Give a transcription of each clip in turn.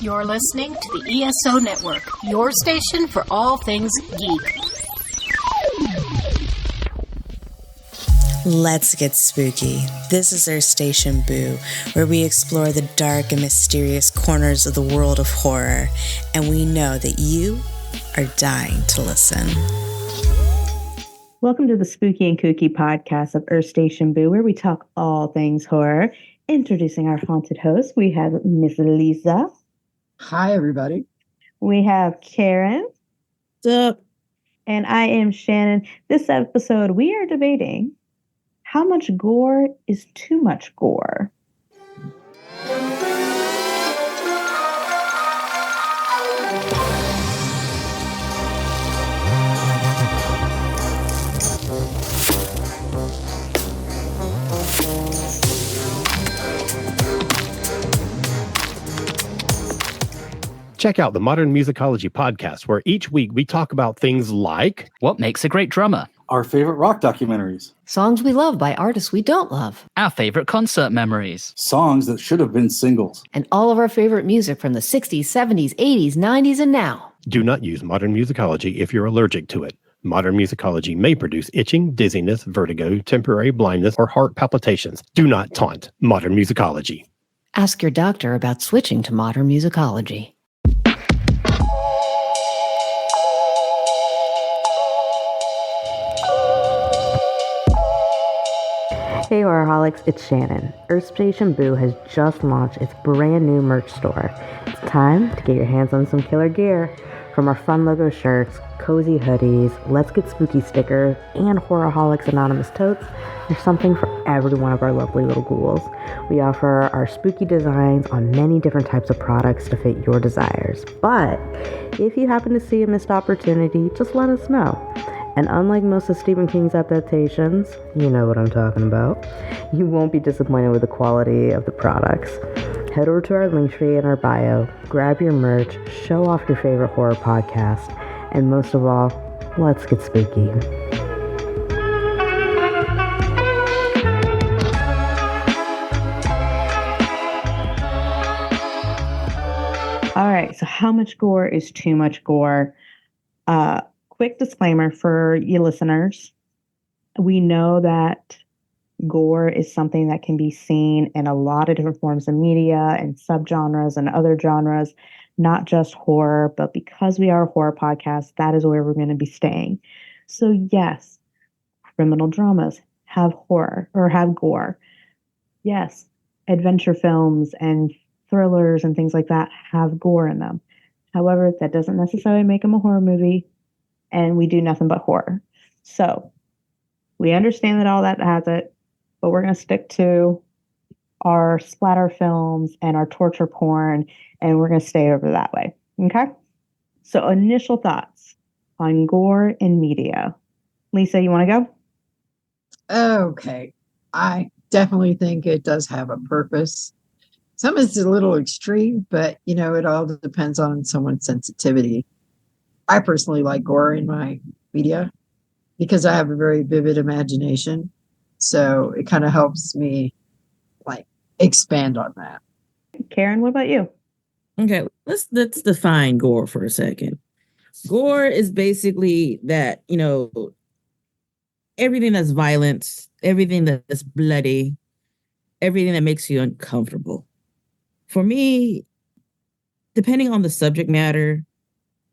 You're listening to the ESO Network, your station for all things geek. Let's get spooky. This is our station, Boo, where we explore the dark and mysterious corners of the world of horror, and we know that you are dying to listen. Welcome to the Spooky and Kooky podcast of Earth Station Boo, where we talk all things horror. Introducing our haunted host, we have Miss Lisa. Hi, everybody. We have Karen. What's up? And I am Shannon. This episode, we are debating how much gore is too much gore. Check out the Modern Musicology podcast, where each week we talk about things like what makes a great drummer, our favorite rock documentaries, songs we love by artists we don't love, our favorite concert memories, songs that should have been singles, and all of our favorite music from the 60s, 70s, 80s, 90s, and now. Do not use Modern Musicology if you're allergic to it. Modern Musicology may produce itching, dizziness, vertigo, temporary blindness, or heart palpitations. Do not taunt Modern Musicology. Ask your doctor about switching to Modern Musicology. Hey Horrorholics, it's Shannon. Earth Station Boo has just launched its brand new merch store. It's time to get your hands on some killer gear. From our fun logo shirts, cozy hoodies, Let's Get Spooky stickers, and Horrorholics Anonymous totes, there's something for every one of our lovely little ghouls. We offer our spooky designs on many different types of products to fit your desires. But if you happen to see a missed opportunity, just let us know. And unlike most of Stephen King's adaptations, you know what I'm talking about, you won't be disappointed with the quality of the products. Head over to our link tree in our bio, grab your merch, show off your favorite horror podcast, and most of all, let's get spooky. All right, so how much gore is too much gore? Quick disclaimer for you listeners. We know that gore is something that can be seen in a lot of different forms of media and subgenres and other genres, not just horror, but because we are a horror podcast, that is where we're going to be staying. So yes, criminal dramas have horror or have gore. Yes, adventure films and thrillers and things like that have gore in them. However, that doesn't necessarily make them a horror movie. And we do nothing but horror. So we understand that all that has it, but we're going to stick to our splatter films and our torture porn, and we're going to stay over that way. Okay? So initial thoughts on gore in media. Lisa, you want to go? Okay. I definitely think it does have a purpose. Some is a little extreme, but, it all depends on someone's sensitivity. I personally like gore in my media because I have a very vivid imagination. So it kind of helps me expand on that. Karen, what about you? Okay, let's define gore for a second. Gore is basically that, everything that's violent, everything that's bloody, everything that makes you uncomfortable. For me, depending on the subject matter,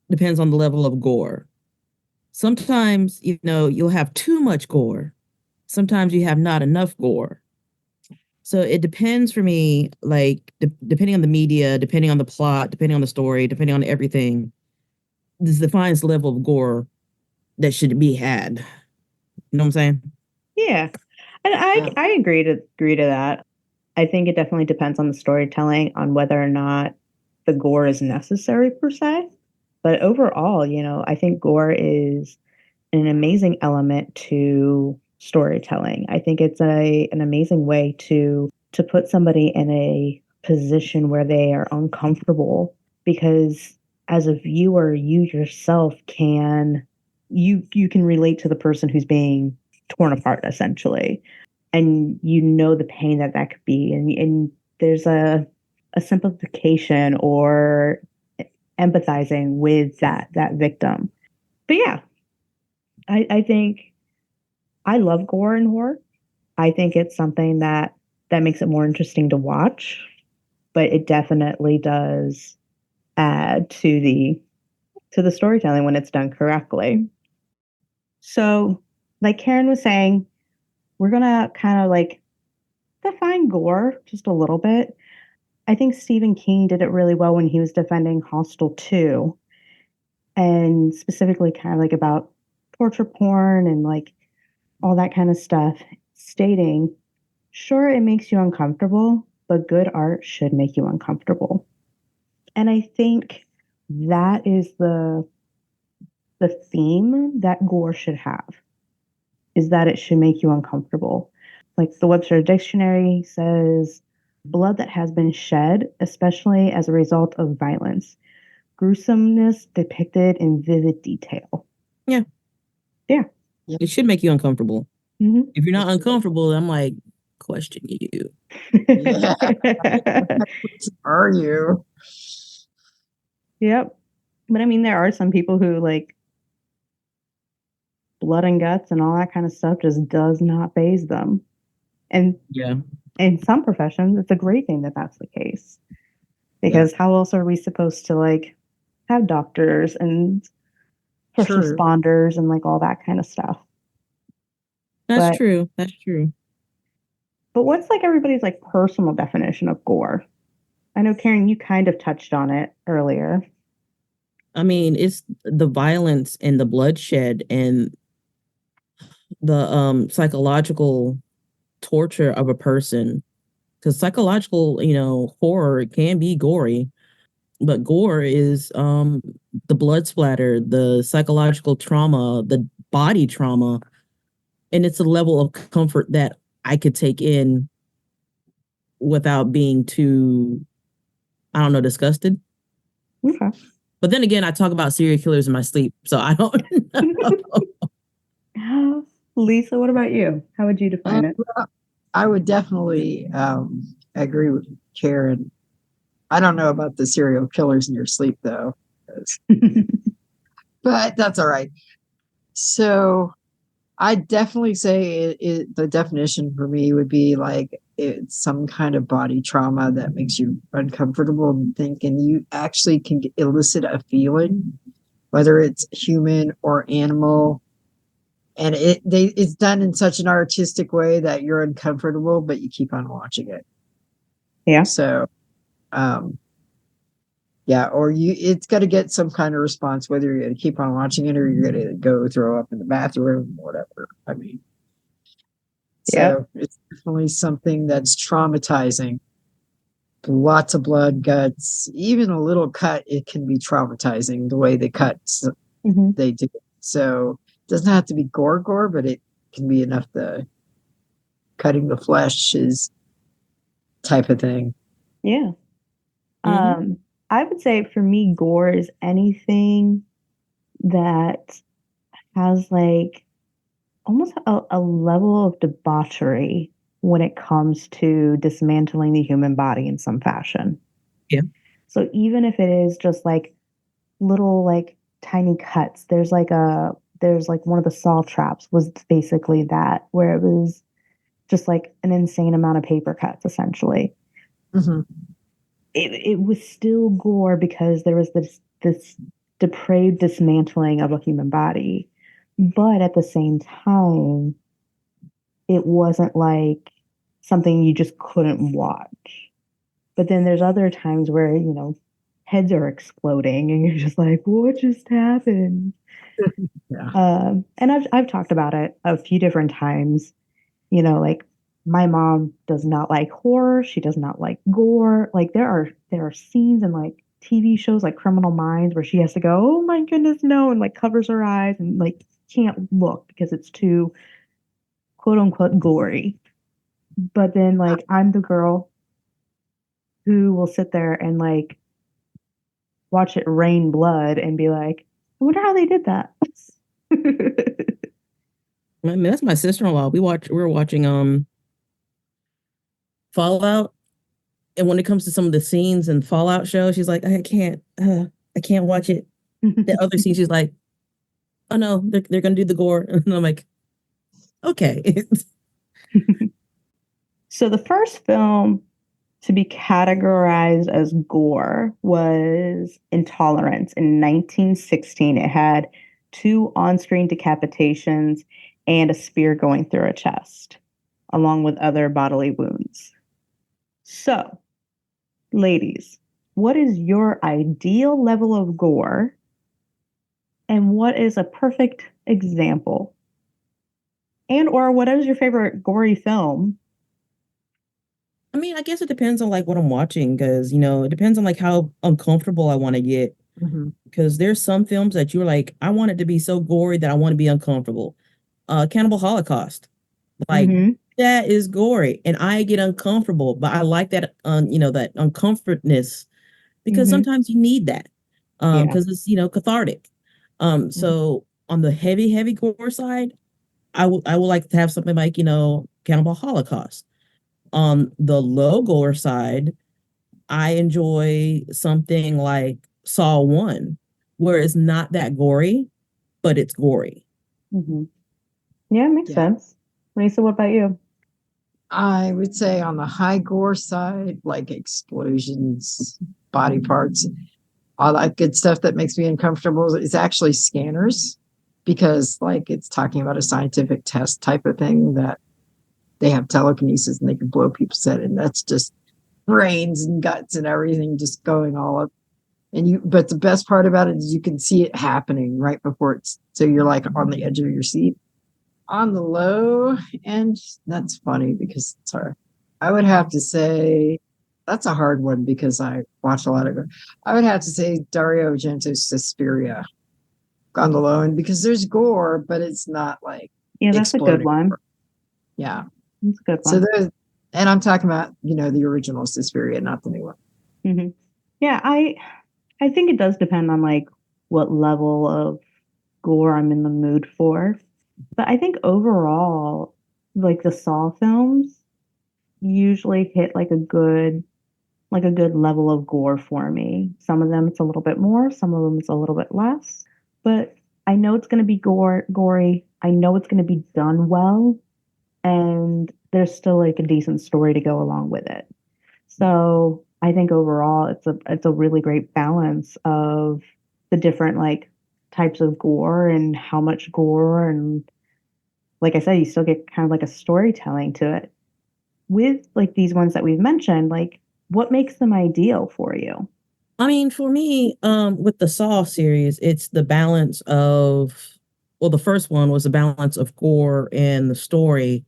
depends on the level of gore. Sometimes, you'll have too much gore. Sometimes you have not enough gore. So it depends for me, depending on the media, depending on the plot, depending on the story, depending on everything, this defines the level of gore that should be had. You know what I'm saying? Yeah. And I agree to that. I think it definitely depends on the storytelling, on whether or not the gore is necessary per se. But overall, I think gore is an amazing element to storytelling. I think it's an amazing way to put somebody in a position where they are uncomfortable, because as a viewer, you yourself can relate to the person who's being torn apart, essentially. And the pain that could be. And there's a a sympathization or empathizing with that victim. But yeah, I think I love gore and horror. I think it's something that makes it more interesting to watch, but it definitely does add to the storytelling when it's done correctly. So, like Karen was saying, we're gonna kind of like define gore just a little bit. I think Stephen King did it really well when he was defending Hostel 2, and specifically kind of like about torture porn and like all that kind of stuff, stating, sure, it makes you uncomfortable, but good art should make you uncomfortable. And I think that is the theme that gore should have, is that it should make you uncomfortable. Like the Webster Dictionary says, blood that has been shed, especially as a result of violence. Gruesomeness depicted in vivid detail. Yeah. Yeah. It should make you uncomfortable. Mm-hmm. If you're not uncomfortable, I'm like, question you. Yeah. Are you? Yep. But I mean, there are some people who like blood and guts and all that kind of stuff just does not faze them. And yeah, in some professions, it's a great thing that that's the case. Because how else are we supposed to like have doctors and first responders and like all that kind of stuff? That's true. That's true. But what's like everybody's like personal definition of gore? I know, Karen, you kind of touched on it earlier. I mean, it's the violence and the bloodshed and the psychological torture of a person. Because psychological, horror can be gory, but gore is the blood splatter, the psychological trauma, the body trauma, and it's a level of comfort that I could take in without being too, I don't know, disgusted. Okay. But then again, I talk about serial killers in my sleep, so I don't know. Lisa, what about you? How would you define it? I would definitely agree with Karen. I don't know about the serial killers in your sleep, though. But that's all right. So I definitely say the definition for me would be like it's some kind of body trauma that makes you uncomfortable and thinking you actually can elicit a feeling, whether it's human or animal. And it's done in such an artistic way that you're uncomfortable, but you keep on watching it. Yeah. So, or it's got to get some kind of response, whether you're going to keep on watching it or you're going to go throw up in the bathroom, whatever. I mean, so it's definitely something that's traumatizing. Lots of blood, guts, even a little cut, it can be traumatizing the way they cut. They do. So it doesn't have to be gore, but it can be enough to cutting the flesh is type of thing. Yeah. I would say for me, gore is anything that has like almost a level of debauchery when it comes to dismantling the human body in some fashion. Yeah. So even if it is just like little like tiny cuts, there's like one of the saw traps was basically that, where it was just like an insane amount of paper cuts essentially. Mm-hmm. It was still gore because there was this depraved dismantling of a human body. But at the same time, it wasn't like something you just couldn't watch. But then there's other times where, heads are exploding and you're just like, what just happened? And I've talked about it a few different times. Like my mom does not like horror. She does not like gore. Like there are scenes in like TV shows like Criminal Minds where she has to go, oh my goodness, no, and like covers her eyes and like can't look because it's too quote unquote gory. But then like I'm the girl who will sit there and like watch it rain blood and be like, I wonder how they did that. I mean, that's my sister-in-law. We were watching Fallout, And when it comes to some of the scenes in Fallout show, she's like, I can't watch it. The other scene, she's like, oh no, they're gonna do the gore. And I'm like, okay. So the first film to be categorized as gore was Intolerance in 1916. It had 2 on-screen decapitations and a spear going through a chest, along with other bodily wounds. So, ladies, what is your ideal level of gore? And what is a perfect example? And or what is your favorite gory film? I mean, I guess it depends on like what I'm watching because, it depends on like how uncomfortable I want to get. Because there's some films that you're like, I want it to be so gory that I want to be uncomfortable. Cannibal Holocaust. Like that is gory and I get uncomfortable, but I like that, that uncomfortness because sometimes you need that because it's, cathartic. So on the heavy gore side, I would like to have something like, Cannibal Holocaust. On the low gore side, I enjoy something like Saw 1, where it's not that gory, but it's gory. Yeah, it makes sense. Lisa, what about you? I would say on the high gore side, like explosions, body parts, all that good stuff that makes me uncomfortable is actually Scanners, because like it's talking about a scientific test type of thing that they have telekinesis and they can blow people's head, and that's just brains and guts and everything just going all up. But the best part about it is you can see it happening right before so you're like on the edge of your seat. On the low end, that's funny because it's hard. I would have to say that's a hard one because I watch a lot of it. I would have to say Dario Argento's Suspiria on the low end because there's gore, but it's not like that's a good one. Gore. Yeah. That's a good one. So there's, and I'm talking about, the original Suspiria, not the new one. Yeah, I think it does depend on like what level of gore I'm in the mood for. But I think overall, like the Saw films usually hit like a good level of gore for me. Some of them it's a little bit more, some of them it's a little bit less. But I know it's going to be gory. I know it's going to be done well. And there's still like a decent story to go along with it. So I think overall it's a really great balance of the different like types of gore and how much gore, and like I said, you still get kind of like a storytelling to it. With like these ones that we've mentioned, like what makes them ideal for you? I mean, for me, with the Saw series, it's the balance of, well, the first one was the balance of gore and the story.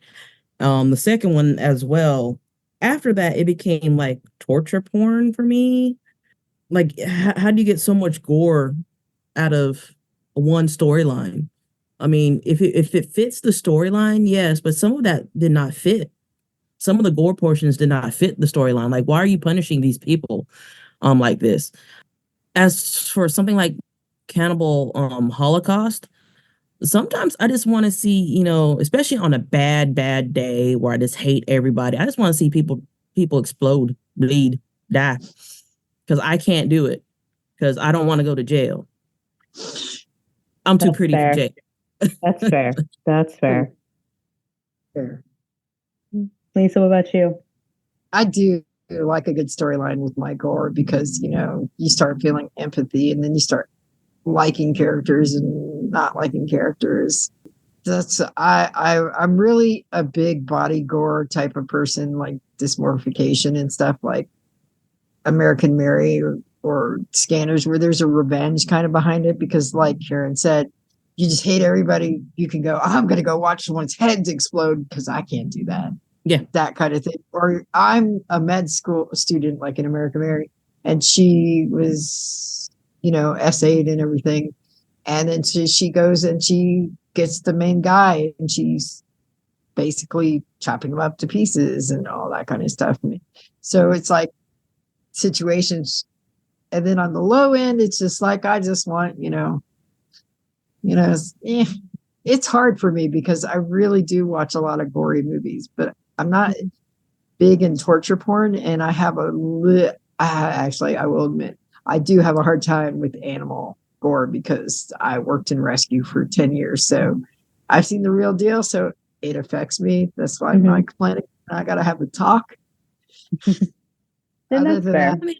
The second one as well. After that, it became like torture porn for me. Like, how do you get so much gore out of one storyline? I mean, if it fits the storyline, yes, but some of that did not fit. Some of the gore portions did not fit the storyline. Like, why are you punishing these people like this? As for something like Cannibal Holocaust, sometimes I just want to see, especially on a bad day where I just hate everybody. I just want to see people explode, bleed, die. Because I can't do it. Because I don't want to go to jail. I'm too pretty for jail. That's fair. That's fair. Fair. Lisa, what about you? I do like a good storyline with my gore because, you start feeling empathy and then you start liking characters and not liking characters. I'm really a big body gore type of person, like dysmorphication and stuff like American Mary or Scanners, where there's a revenge kind of behind it because like Karen said, you just hate everybody. You can go, I'm going to go watch someone's heads explode because I can't do that. Yeah. That kind of thing. Or I'm a med school student like in American Mary, and she was, essayed and everything. And then she goes and she gets the main guy and she's basically chopping him up to pieces and all that kind of stuff. So it's like situations. And then on the low end, it's just like, I just want, it's hard for me because I really do watch a lot of gory movies, but I'm not big in torture porn, and I have actually, I will admit, I do have a hard time with animal gore because I worked in rescue for 10 years. So I've seen the real deal. So it affects me. That's why I'm not complaining. I got to have the talk. And Other that's than fair. that,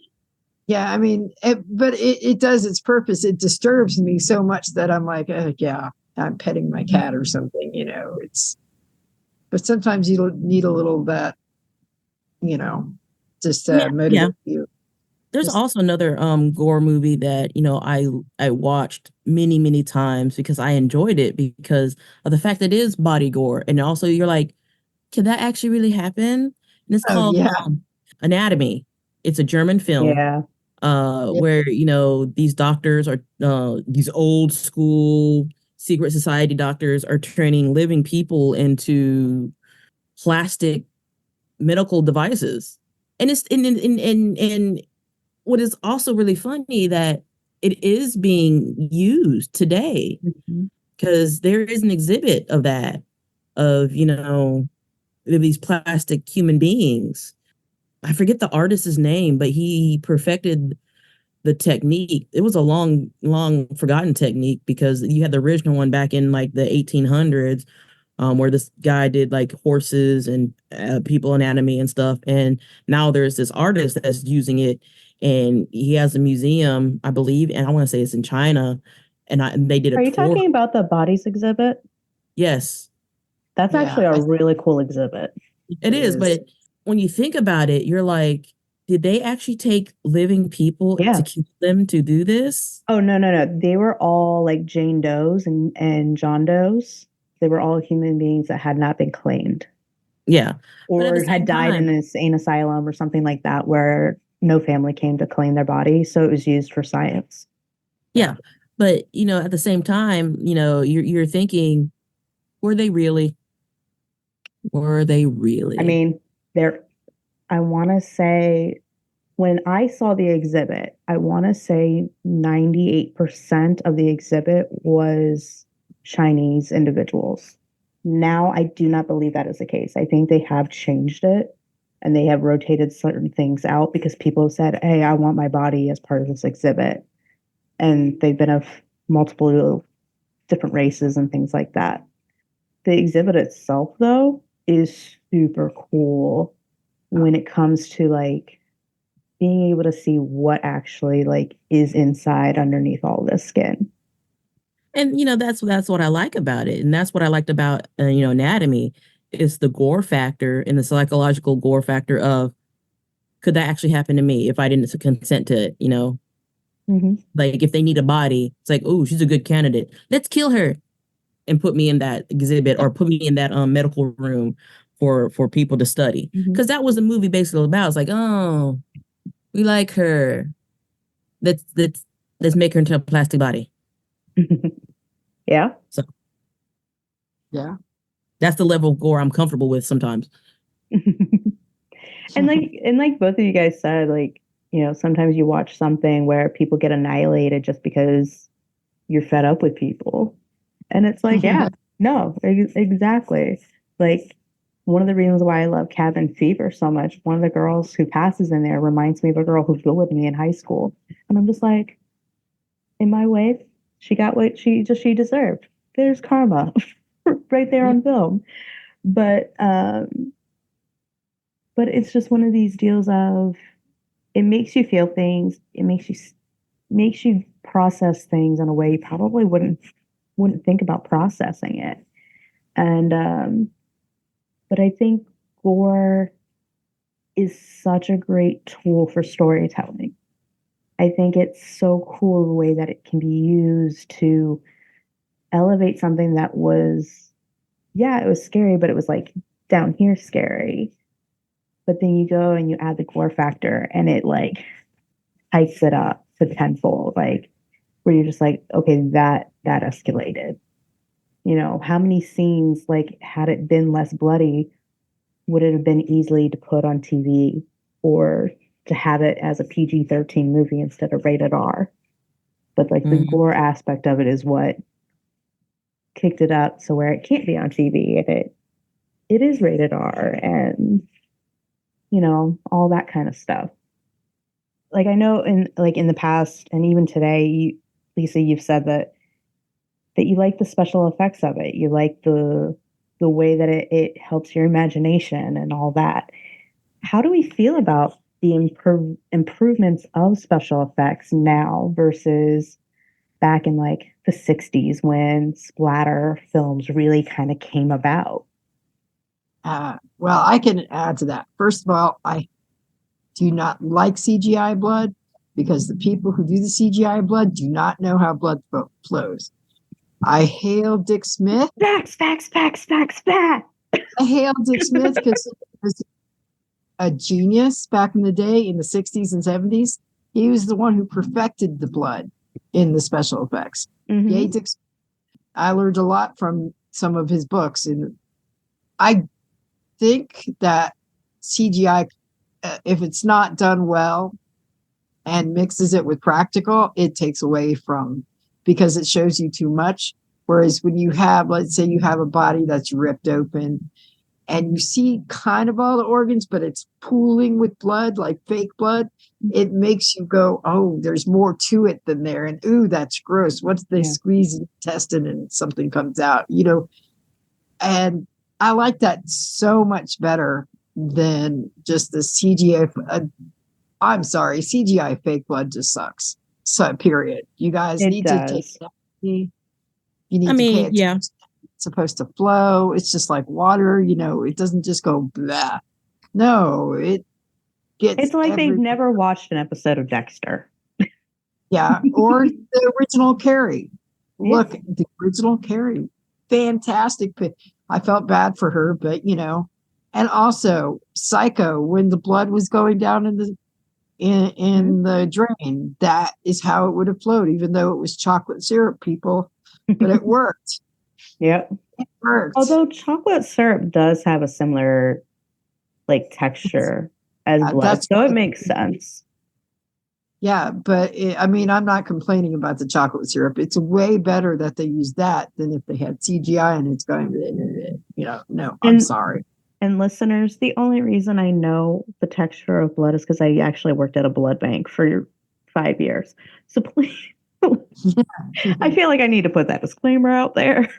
yeah, I mean, but it does its purpose. It disturbs me so much that I'm like, yeah, I'm petting my cat or something, but sometimes you need a little of that, just motivate you. There's also another gore movie that I watched many times because I enjoyed it because of the fact that it is body gore, and also you're like, can that actually really happen? And it's called Anatomy. It's a German film. Where these doctors are these old school secret society doctors are turning living people into plastic medical devices, and it's and what is also really funny that it is being used today because there is an exhibit of that of these plastic human beings. I forget the artist's name, but he perfected the technique. It was a long forgotten technique because you had the original one back in like the 1800s, where this guy did like horses and people anatomy and stuff. And now there's this artist that's using it, and he has a museum, I believe, and I want to say it's in China. And they did a Are you tour. talking about the bodies exhibit? Yes. That's actually a really cool exhibit. It is, but when you think about it, you're like, did they actually take living people to keep them to do this? Oh, no. They were all like Jane Does and John Does. They were all human beings that had not been claimed. Yeah. Or had died in an insane asylum or something like that where no family came to claim their body. So it was used for science. Yeah. But, at the same time, you're thinking, were they really? Were they really? I mean, I want to say when I saw the exhibit, I want to say 98% of the exhibit was Chinese individuals. Now, I do not believe that is the case. I think they have changed it and they have rotated certain things out because people have said, hey, I want my body as part of this exhibit. And they've been of multiple different races and things like that. The exhibit itself, though, is super cool when it comes to like being able to see what actually like is inside underneath all this skin. And that's what I like about it, and that's what I liked about Anatomy is the gore factor and the psychological gore factor of could that actually happen to me if I didn't consent to it? Like if they need a body, it's like, oh, she's a good candidate. Let's kill her and put me in that exhibit or put me in that medical room for people to study. Because that was the movie basically about. It's like, oh, we like her. Let's make her into a plastic body. Yeah. So yeah, that's the level of gore I'm comfortable with sometimes. and like both of you guys said, like, sometimes you watch something where people get annihilated just because you're fed up with people. And it's like, yeah, no, exactly. Like one of the reasons why I love Cabin Fever so much, one of the girls who passes in there reminds me of a girl who bullied me in high school. And I'm just like, in my way, she got what she deserved. There's karma right there on film. But it's just one of these deals of it makes you feel things. It makes you process things in a way you probably wouldn't think about processing it. And but I think gore is such a great tool for storytelling. I think it's so cool the way that it can be used to elevate something that was, it was scary, but it was like down here scary. But then you go and you add the gore factor and it like hikes it up to tenfold, like where you're just like, okay, that escalated. How many scenes, like, had it been less bloody, would it have been easily to put on TV or to have it as a PG-13 movie instead of rated R? But like the gore aspect of it is what kicked it up so where it can't be on TV and it is rated R. And all that kind of stuff. Like I know in the past and even today, Lisa, you've said that you like the special effects of it. You like the way that it helps your imagination and all that. How do we feel about the improvements of special effects now versus back in like the 60s when splatter films really kind of came about? Well, I can add to that. First of all, I do not like CGI blood because the people who do the CGI blood do not know how blood flows. I hail Dick Smith. Facts. I hail Dick Smith because he was a genius back in the day in the 60s and 70s. He was the one who perfected the blood in the special effects. Mm-hmm. Yay, Dick Smith. I learned a lot from some of his books. And I think that CGI, if it's not done well and mixes it with practical, it takes away from, because it shows you too much. Whereas when you have, let's say you have a body that's ripped open and you see kind of all the organs, but it's pooling with blood, like fake blood, it makes you go, oh, there's more to it than there. And ooh, that's gross. What's they squeeze the intestine and something comes out, and I like that so much better than just the CGI. I'm sorry, CGI fake blood just sucks. So, period. You guys need to take it. You need to pay attention. Yeah. It's supposed to flow. It's just like water. It doesn't just go blah. No, it gets. It's like they've never watched an episode of Dexter. Yeah, or the original Carrie. Look, the original Carrie, fantastic. I felt bad for her, but and also Psycho, when the blood was going down in the drain, that is how it would have flowed, even though it was chocolate syrup, people. But it worked. Yep, it worked. Although chocolate syrup does have a similar texture as blood, so it makes sense. Yeah, but I'm not complaining about the chocolate syrup. It's way better that they use that than if they had CGI and it's going, no, I'm sorry. And listeners, the only reason I know the texture of blood is because I actually worked at a blood bank for 5 years. So please, I feel like I need to put that disclaimer out there.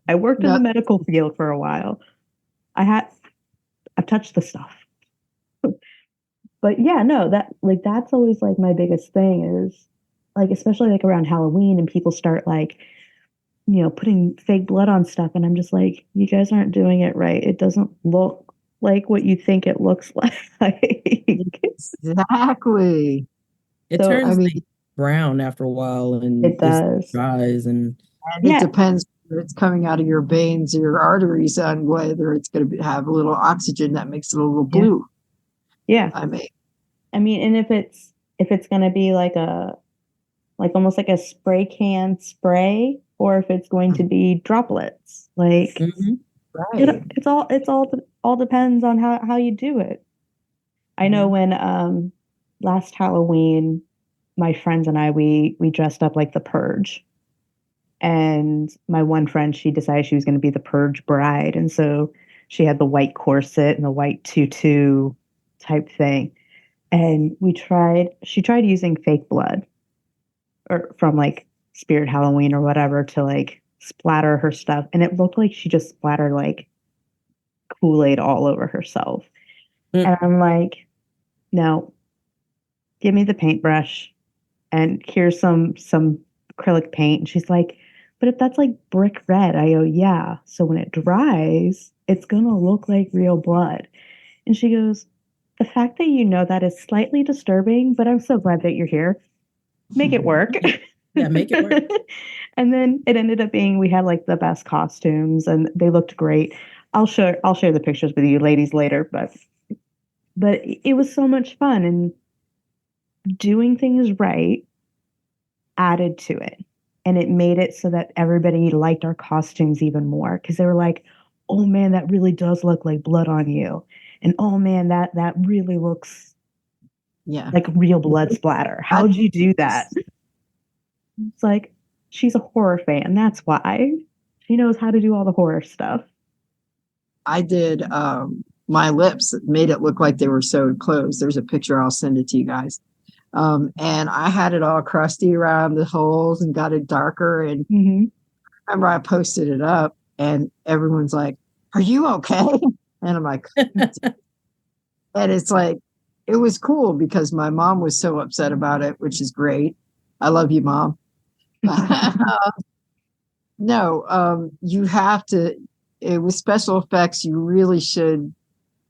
I worked in the medical field for a while. I've touched the stuff. But yeah, no, that's always like my biggest thing is like, especially like around Halloween and people start like, putting fake blood on stuff. And I'm just like, you guys aren't doing it right. It doesn't look like what you think it looks like. Exactly. It turns brown after a while and it does. Dries and it depends whether it's coming out of your veins or your arteries on whether it's going to have a little oxygen that makes it a little blue. Yeah. I mean, and if it's going to be like almost like a spray can spray, or if it's going to be droplets, like right. It's all depends on how you do it. I know when last Halloween, my friends and I we dressed up like the Purge, and my one friend, she decided she was going to be the Purge bride, and so she had the white corset and the white tutu type thing, and she tried using fake blood or from like Spirit Halloween or whatever to like splatter her stuff, and it looked like she just splattered like Kool-Aid all over herself. And I'm like, no, give me the paintbrush and here's some acrylic paint. And she's like, but if that's like brick red, I go, yeah, so when it dries it's gonna look like real blood. And she goes, the fact that you know that is slightly disturbing, but I'm so glad that you're here. Make it work. Yeah, make it work. And then it ended up being, we had like the best costumes and they looked great. I'll share the pictures with you ladies later, but it was so much fun, and doing things right added to it. And it made it so that everybody liked our costumes even more, because they were like, oh man, that really does look like blood on you. And oh man, that really looks like real blood splatter. How'd you do that? It's like, she's a horror fan. That's why. She knows how to do all the horror stuff. I did my lips, it made it look like they were sewed closed. There's a picture. I'll send it to you guys. And I had it all crusty around the holes and got it darker. And remember, I posted it up, and everyone's like, "Are you okay?" And I'm like, and it's like, it was cool because my mom was so upset about it, which is great. I love you, Mom. No, you have to, with special effects, you really should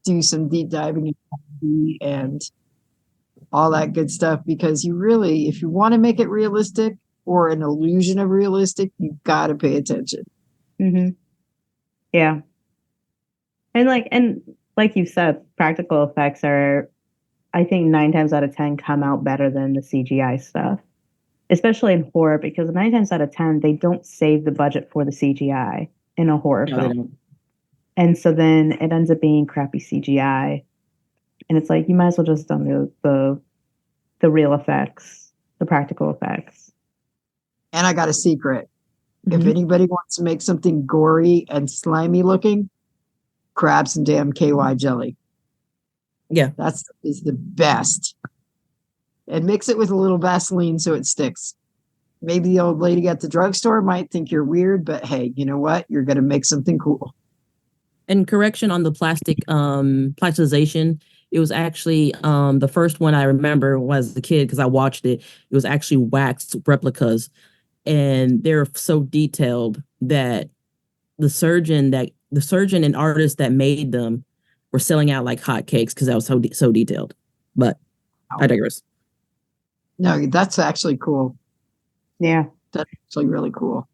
do some deep diving and all that good stuff, because you really, if you want to make it realistic or an illusion of realistic, you got to pay attention. Yeah. And like you said, practical effects are, I think 9 times out of 10 come out better than the CGI stuff, especially in horror, because 9 times out of 10, they don't save the budget for the CGI in a horror film. And so then it ends up being crappy CGI. And it's like, you might as well just done the real effects, the practical effects. And I got a secret. If anybody wants to make something gory and slimy looking, grab some damn KY jelly. Yeah. Is the best. And mix it with a little Vaseline so it sticks. Maybe the old lady at the drugstore might think you're weird, but hey, you know what? You're going to make something cool. And correction on the plasticization. It was actually the first one I remember was the kid, because I watched it. It was actually wax replicas, and they're so detailed that the surgeon and artist that made them were selling out like hotcakes because that was so detailed. But I digress. No, that's actually cool. Yeah, that's actually really cool.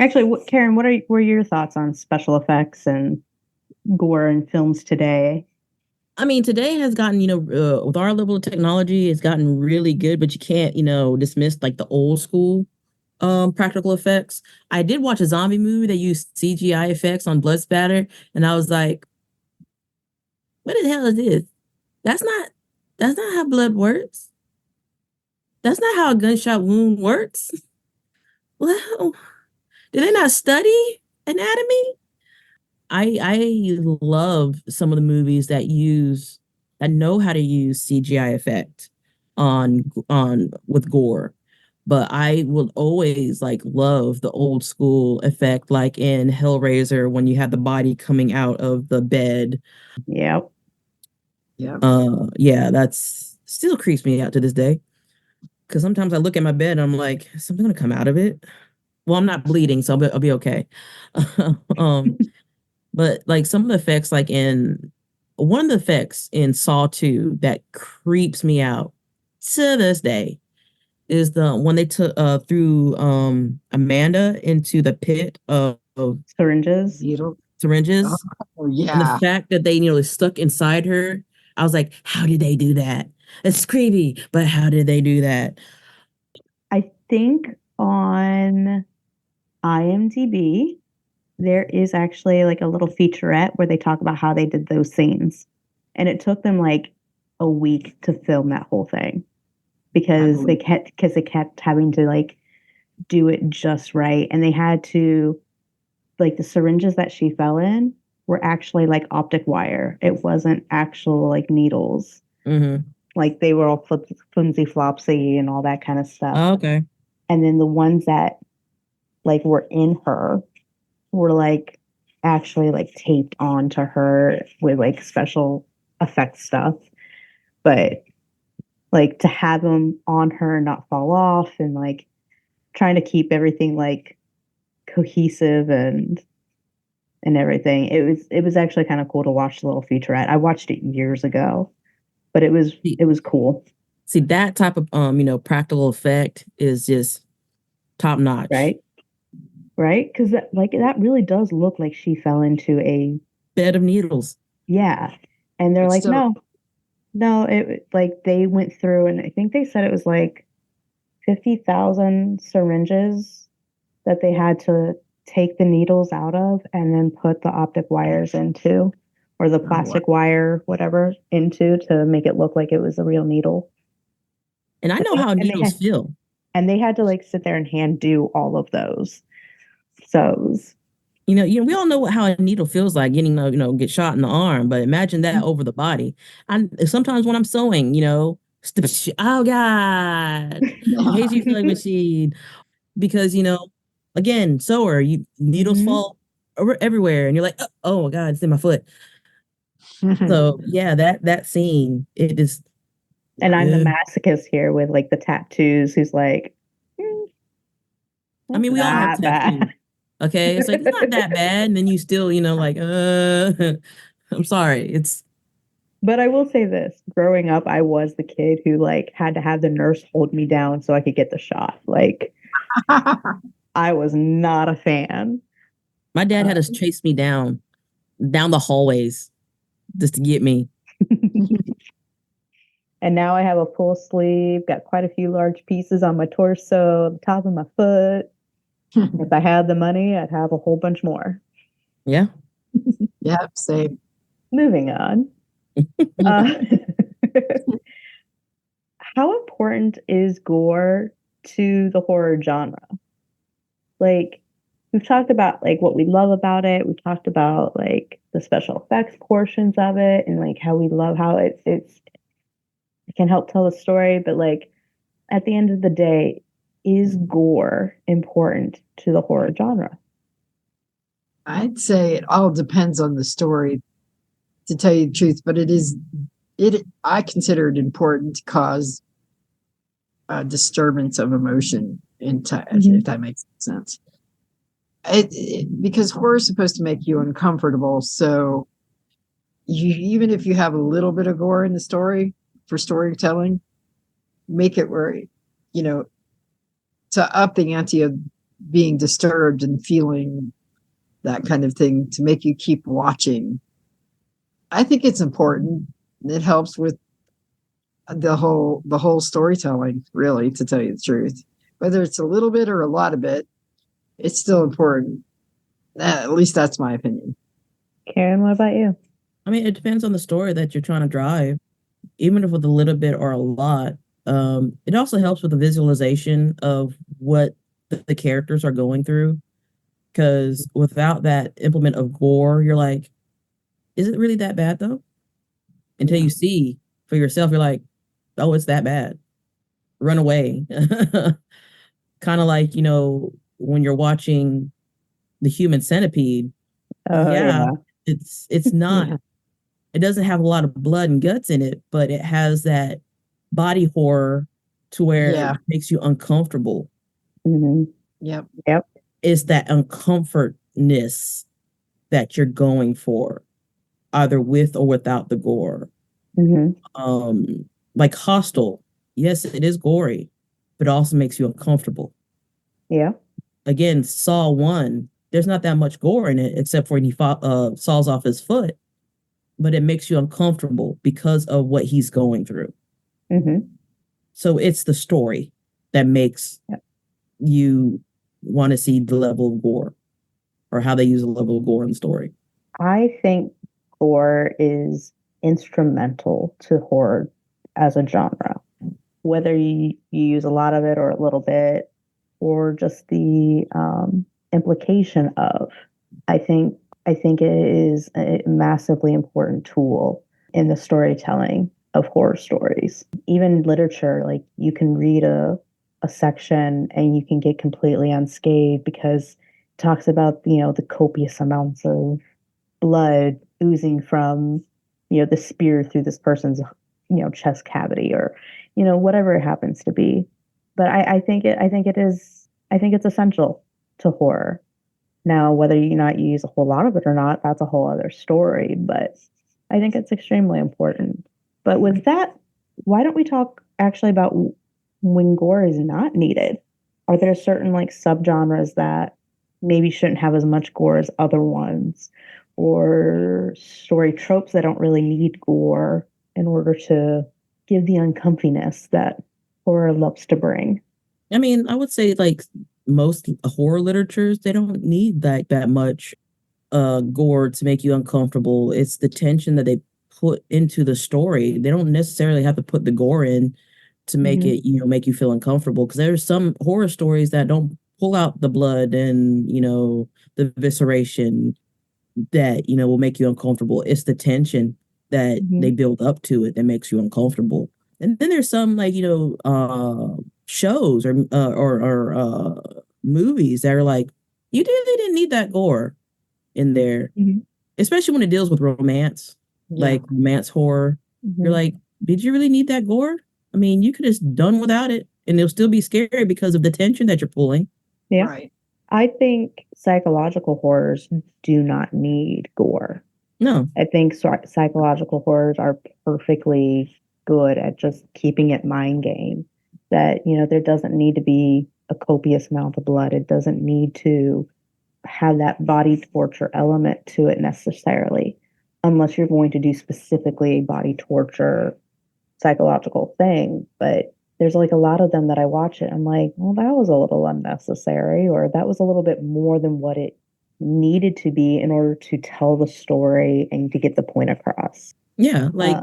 Actually, Karen, what were your thoughts on special effects and gore in films today? I mean, today has gotten, with our level of technology, it's gotten really good, but you can't, dismiss like the old school practical effects. I did watch a zombie movie that used CGI effects on blood spatter, and I was like, what the hell is this? That's not how blood works. That's not how a gunshot wound works. Well, did they not study anatomy? I love some of the movies that know how to use CGI effect on with gore. But I will always love the old school effect, like in Hellraiser when you have the body coming out of the bed. Yep. Yeah. Yeah, that's still creeps me out to this day. Because sometimes I look at my bed and I'm like, is something gonna come out of it? Well, I'm not bleeding, so I'll be okay. But some of the effects, one of the effects in Saw 2 that creeps me out to this day is the one they took threw Amanda into the pit of syringes. Syringes. Oh, yeah. And the fact that they stuck inside her, I was like, how did they do that? It's creepy, but how did they do that? I think on IMDb, there is actually a little featurette where they talk about how they did those scenes. And it took them a week to film that whole thing because they kept having to do it just right. And they had to, the syringes that she fell in were actually optic wire. It wasn't actual needles. Mm-hmm. They were all flimsy flopsy and all that kind of stuff. Oh, okay. And then the ones that were in her were actually taped onto her with special effects stuff. But to have them on her and not fall off, and trying to keep everything cohesive and everything. It was actually kind of cool to watch the little featurette. I watched it years ago, but it was cool. See, that type of practical effect is just top notch. Right? Because that really does look like she fell into a bed of needles. Yeah. And they're no, it they went through, and I think they said it was 50,000 syringes that they had to take the needles out of and then put the optic wires into, or the plastic wire, whatever, into, to make it look like it was a real needle. And I know how needles feel. And they had to sit there and hand do all of those. So We all know how a needle feels like getting, get shot in the arm, but imagine that over the body. And sometimes when I'm sewing, oh God, the hasty feeling machine, because again, sewer, needles fall everywhere, and you're like, oh my God, it's in my foot. So yeah, that scene, it is. And I'm the masochist here with like the tattoos, who's like, I mean, we all have tattoos. Okay, it's like it's not that bad, and then you still, like, I'm sorry, But I will say this: growing up, I was the kid who like had to have the nurse hold me down so I could get the shot. Like, I was not a fan. My dad had to chase me down the hallways just to get me. And now I have a full sleeve, got quite a few large pieces on my torso, the top of my foot. If I had the money, I'd have a whole bunch more. Yeah. Yep, same. Moving on. How important is gore to the horror genre? Like, we've talked about like what we love about it. We've talked about like the special effects portions of it, and like how we love how it can help tell the story. But like at the end of the day, is gore important to the horror genre? I'd say it all depends on the story, to tell you the truth, but I consider it important to cause a disturbance of emotion if that makes sense. Because horror is supposed to make you uncomfortable, so even if you have a little bit of gore in the story for storytelling, make it where to up the ante of being disturbed and feeling that kind of thing, to make you keep watching. I think it's important. It helps with the whole storytelling, really, to tell you the truth. Whether it's a little bit or a lot of it, it's still important. At least that's my opinion. Karen, what about you? I mean, it depends on the story that you're trying to drive. Even if with a little bit or a lot, it also helps with the visualization of what the characters are going through. Because without that implement of gore, you're like, is it really that bad though? Until you see for yourself, you're like, oh, it's that bad. Run away. Kind of like, when you're watching the Human Centipede. It's not, it doesn't have a lot of blood and guts in it, but it has that body horror to where it makes you uncomfortable. Yep. It's that uncomfortness that you're going for, either with or without the gore. Like Hostel, yes, it is gory, but it also makes you uncomfortable. Yeah. Again, Saw 1, there's not that much gore in it, except for when he saws off his foot, but it makes you uncomfortable because of what he's going through. So it's the story that makes you want to see the level of gore, or how they use the level of gore in the story. I think gore is instrumental to horror as a genre, whether you use a lot of it or a little bit, or just the implication of. I think it is a massively important tool in the storytelling of horror stories. Even literature, like you can read a section and you can get completely unscathed because it talks about the copious amounts of blood oozing from the spear through this person's chest cavity, or whatever it happens to be. But I think it's essential to horror. Now, whether you use a whole lot of it or not, that's a whole other story. But I think it's extremely important. But with that, why don't we talk actually about when gore is not needed? Are there certain like subgenres that maybe shouldn't have as much gore as other ones, or story tropes that don't really need gore in order to give the uncomfiness that horror loves to bring? I mean, I would say like most horror literatures, they don't need that much gore to make you uncomfortable. It's the tension that they put into the story. They don't necessarily have to put the gore in to make it, make you feel uncomfortable. Because there's some horror stories that don't pull out the blood and, the visceration that, will make you uncomfortable. It's the tension that they build up to it that makes you uncomfortable. And then there's some like, shows or movies that are like, you really didn't need that gore in there, especially when it deals with romance, like romance horror. You're like, did you really need that gore? I mean, you could have done without it and it'll still be scary because of the tension that you're pulling. Yeah. Right. I think psychological horrors do not need gore. No. I think psychological horrors are perfectly good at just keeping it mind game. That, there doesn't need to be a copious amount of blood. It doesn't need to have that body torture element to it necessarily, unless you're going to do specifically a body torture psychological thing. But there's like a lot of them that I watch it, I'm like, well, that was a little unnecessary, or that was a little bit more than what it needed to be in order to tell the story and to get the point across. Yeah, like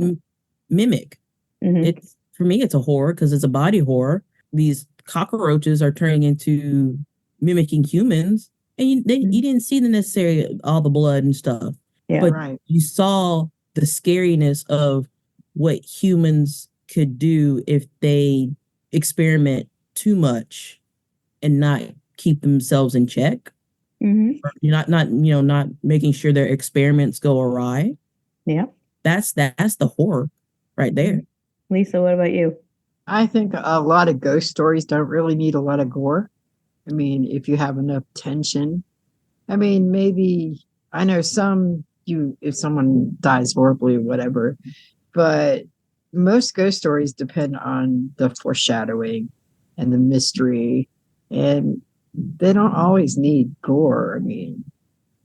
Mimic. It's, for me, it's a horror because it's a body horror. These cockroaches are turning into mimicking humans, and you didn't see the necessary all the blood and stuff. Yeah, but you saw the scariness of what humans could do if they experiment too much and not keep themselves in check. You're not making sure their experiments go awry. Yeah, that's the horror right there. Lisa, what about you? I think a lot of ghost stories don't really need a lot of gore. I mean, if you have enough tension, I mean, maybe I know if someone dies horribly or whatever, but most ghost stories depend on the foreshadowing and the mystery, and they don't always need gore. I mean,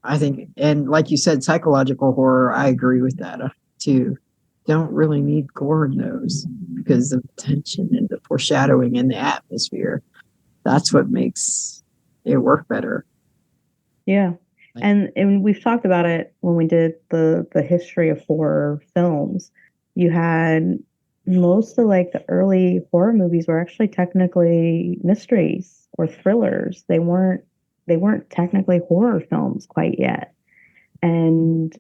I think, and like you said, psychological horror, I agree with that too. Don't really need gore in those because of the tension and the foreshadowing and the atmosphere. That's what makes it work better. Yeah. And we've talked about it when we did the history of horror films. You had most of like the early horror movies were actually technically mysteries or thrillers. They weren't technically horror films quite yet. And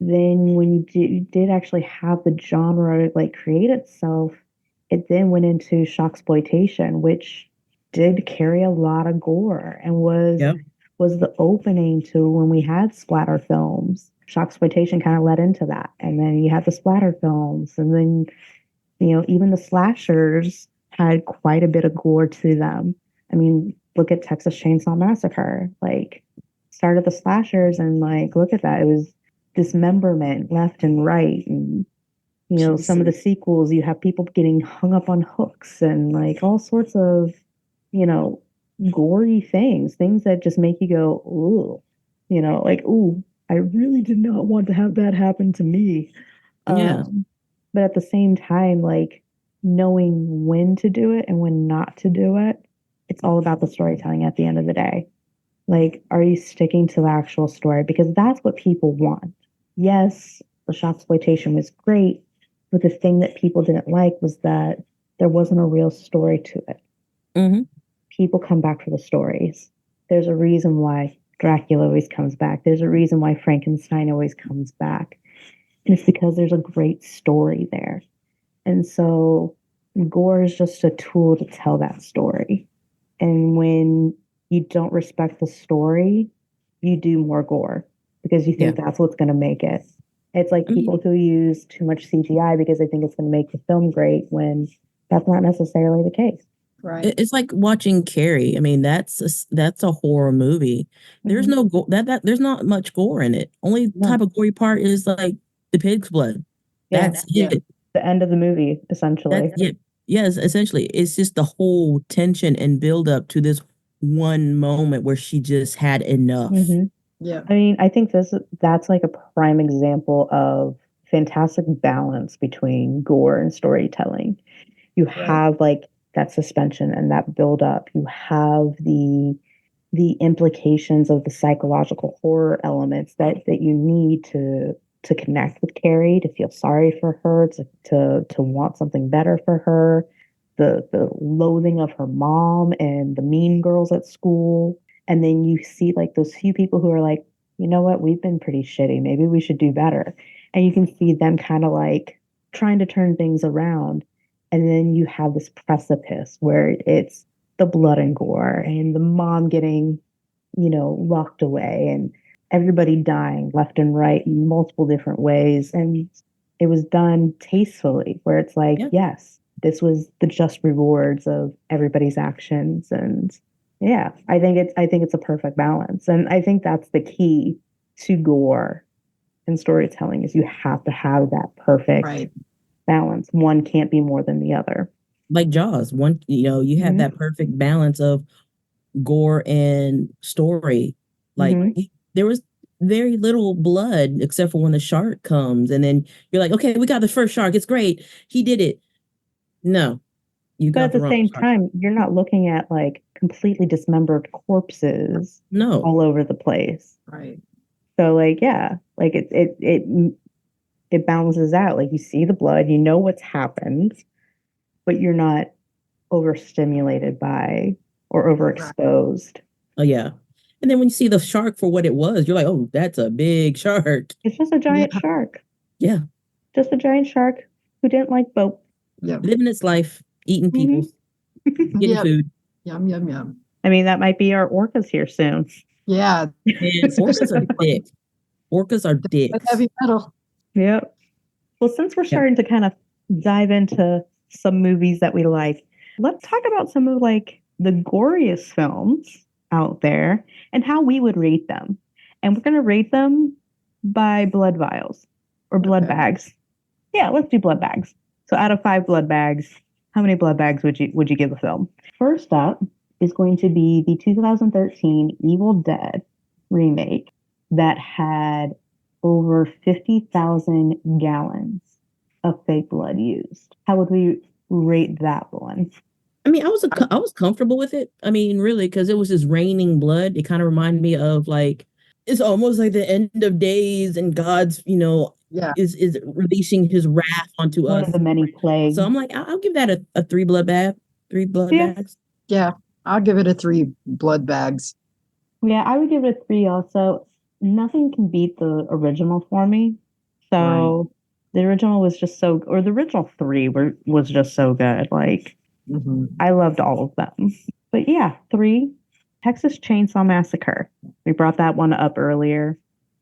then when you did actually have the genre like create itself, it then went into shocksploitation, which did carry a lot of gore and was the opening to when we had splatter films. Shocksploitation kind of led into that. And then you had the splatter films, and then, even the slashers had quite a bit of gore to them. I mean, look at Texas Chainsaw Massacre. Like, started the slashers, and like, look at that. It was dismemberment left and right. And, some of the sequels, you have people getting hung up on hooks and like all sorts of, gory things that just make you go, ooh, like, ooh, I really did not want to have that happen to me. But at the same time, like, knowing when to do it and when not to do it, it's all about the storytelling at the end of the day. Like, are you sticking to the actual story? Because that's what people want. Yes, the shocksploitation was great, but the thing that people didn't like was that there wasn't a real story to it. People come back for the stories. There's a reason why Dracula always comes back. There's a reason why Frankenstein always comes back. And it's because there's a great story there. And so gore is just a tool to tell that story. And when you don't respect the story, you do more gore because you think that's what's going to make it. It's like people who use too much CGI because they think it's going to make the film great when that's not necessarily the case. Right. It's like watching Carrie. I mean, that's a horror movie. There's no there's not much gore in it. Only type of gory part is like the pig's blood. That's it. The end of the movie, essentially. That's it. Yes, essentially. It's just the whole tension and build up to this one moment where she just had enough. Yeah. I mean, I think that's like a prime example of fantastic balance between gore and storytelling. You have like that suspension and that build up. You have the implications of the psychological horror elements that you need to connect with Carrie, to feel sorry for her, to want something better for her. the loathing of her mom and the mean girls at school. And then you see like those few people who are like, you know what, we've been pretty shitty. Maybe we should do better. And you can see them kind of like trying to turn things around. And then you have this precipice where it's the blood and gore and the mom getting, locked away and everybody dying left and right in multiple different ways. And it was done tastefully, where it's like, yes, this was the just rewards of everybody's actions. And yeah, I think it's a perfect balance. And I think that's the key to gore and storytelling is you have to have that perfect balance. One can't be more than the other. Like Jaws, you have that perfect balance of gore and story. Like there was very little blood except for when the shark comes, and then you're like, okay, we got the first shark. It's great. He did it. No, you got but at the same time, you're not looking at like completely dismembered corpses all over the place. Right. So like, yeah, like it balances out. Like you see the blood, you know what's happened, but you're not overstimulated by or overexposed. Oh yeah. And then when you see the shark for what it was, you're like, oh, that's a big shark. It's just a giant shark. Yeah. Just a giant shark who didn't like boat. Yeah. Living its life, eating people, getting food. Yum, yum, yum. I mean, that might be our orcas here soon. Yeah. And orcas are dick. Orcas are dicks. Heavy metal. Yep. Well, since we're starting to kind of dive into some movies that we like, let's talk about some of like the goriest films out there and how we would rate them. And we're going to rate them by blood vials or blood bags. Yeah, let's do blood bags. So out of 5 blood bags, how many blood bags would you give a film? First up is going to be the 2013 Evil Dead remake that had over 50,000 gallons of fake blood used. How would we rate that one? I mean, I was comfortable with it. I mean, really, because it was just raining blood. It kind of reminded me of like, it's almost like the end of days and God's, is releasing his wrath onto us. One of the many plagues. So I'm like, I'll give that a 3 blood bag. 3 blood bags. Yeah, I'll give it a 3 blood bags. Yeah, I would give it a 3 also. Nothing can beat the original for me. So the original was just the original 3 was just so good. Like, I loved all of them. But yeah, 3, Texas Chainsaw Massacre. We brought that one up earlier.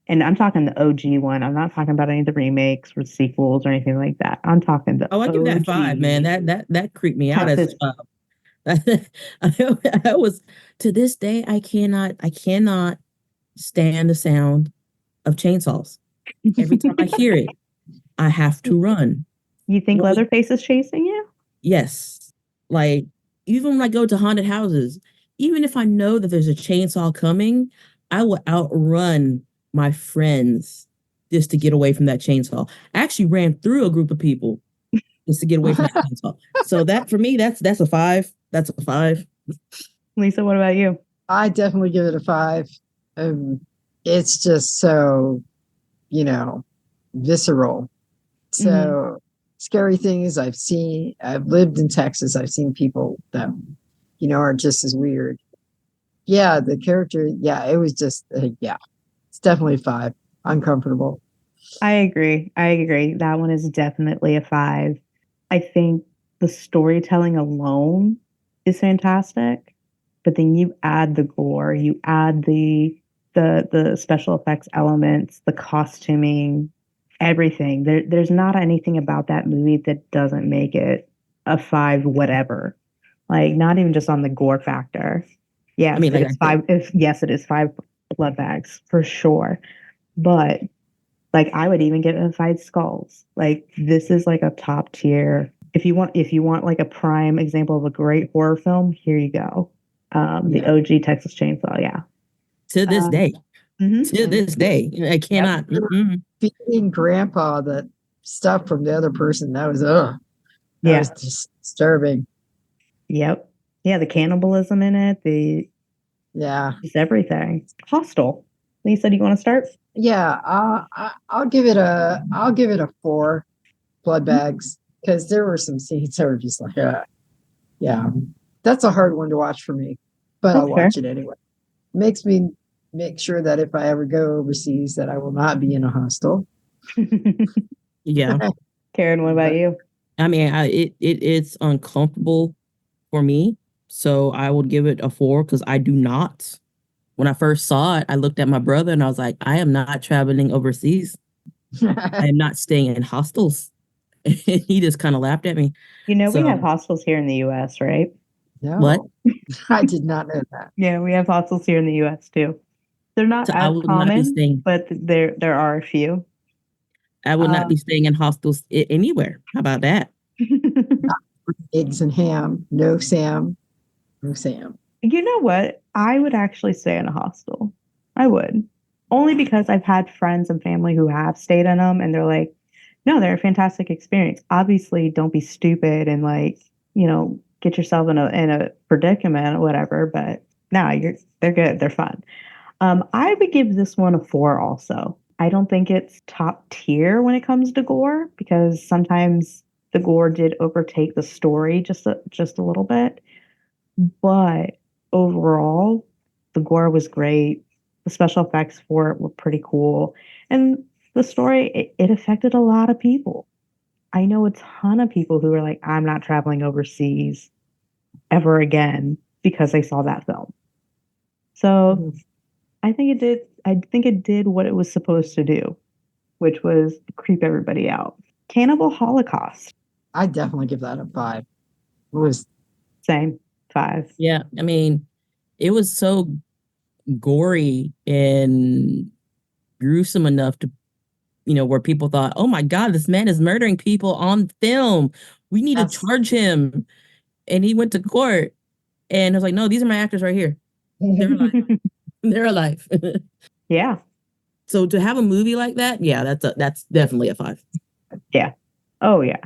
And I'm talking the OG one. I'm not talking about any of the remakes or sequels or anything like that. I'm talking the I give that 5, man. That creeped me out as I was, to this day, I cannot stand the sound of chainsaws. Every time I hear it, I have to run. You think Leatherface is chasing you? Yes. Like, even when I go to haunted houses, even if I know that there's a chainsaw coming, I will outrun my friends just to get away from that chainsaw. I actually ran through a group of people just to get away from that chainsaw. So that, for me, that's a 5. That's a 5. Lisa, what about you? I definitely give it a 5. It's just so, visceral. So scary things I've lived in Texas. I've seen people that, are just as weird. Yeah, the character, it was just, it's definitely a 5. Uncomfortable. I agree. That one is definitely a 5. I think the storytelling alone is fantastic, but then you add the gore, you add the special effects elements, the costuming, everything. There's not anything about that movie that doesn't make it a 5 whatever. Like, not even just on the gore factor. Yeah, I mean, it is 5. Yes, it is 5 blood bags for sure. But like, I would even give it 5 skulls. Like, this is like a top tier. If you want like a prime example of a great horror film, here you go. The OG Texas Chainsaw. Yeah. To this day. To this day, I cannot. Feeding Grandpa that stuff from the other person. That was that was just disturbing. Yep. Yeah, the cannibalism in it. Just everything. Hostile. Lisa, do you want to start? Yeah, I'll give it a 4 blood bags, because there were some scenes that were just like, Yeah, that's a hard one to watch for me, but I'll That's fair. watch it anyway. Makes me make sure that if I ever go overseas, that I will not be in a hostel. Yeah. Karen, what about you? I mean, it's uncomfortable for me, so I would give it a 4 because I do not. When I first saw it, I looked at my brother and I was like, I am not traveling overseas. I am not staying in hostels. He just kind of laughed at me. We have So hostels here in the U.S., right? what? No, I did not know that. Yeah, we have hostels here in the U.S. too. They're not So I as would not be common, staying. but there are a few. I would not be staying in hostels anywhere. How about that? Eggs and ham. No Sam. No Sam. You know what? I would actually stay in a hostel. I would. Only because I've had friends and family who have stayed in them and they're like, no, they're a fantastic experience. Obviously, don't be stupid and get yourself in a predicament or whatever, but no, they're good. They're fun. I would give this one a 4 also. I don't think it's top tier when it comes to gore because sometimes the gore did overtake the story just a little bit. But overall, the gore was great. The special effects for it were pretty cool. And the story, it affected a lot of people. I know a ton of people who were like, I'm not traveling overseas ever again because they saw that film. So I think it did what it was supposed to do, which was creep everybody out. Cannibal Holocaust. I definitely give that a 5. It was Same. 5. Yeah, I mean, it was so gory and gruesome enough to, where people thought, oh my God, this man is murdering people on film. We need to charge him. And he went to court and I was like, no, these are my actors right here. They're alive. They're alive. Yeah. So to have a movie like that, yeah, that's definitely a 5. Yeah. Oh yeah.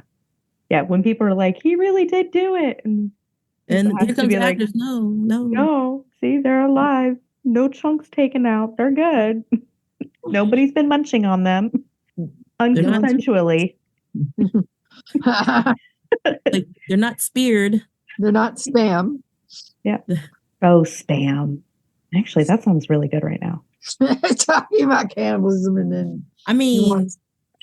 Yeah. When people are like, he really did do it. And here comes the actors. No. See, they're alive. No chunks taken out. They're good. Nobody's been munching on them unconsensually. They're not speared. They're not spam. Yeah. Oh, spam. Actually, that sounds really good right now. Talking about cannibalism and then I mean,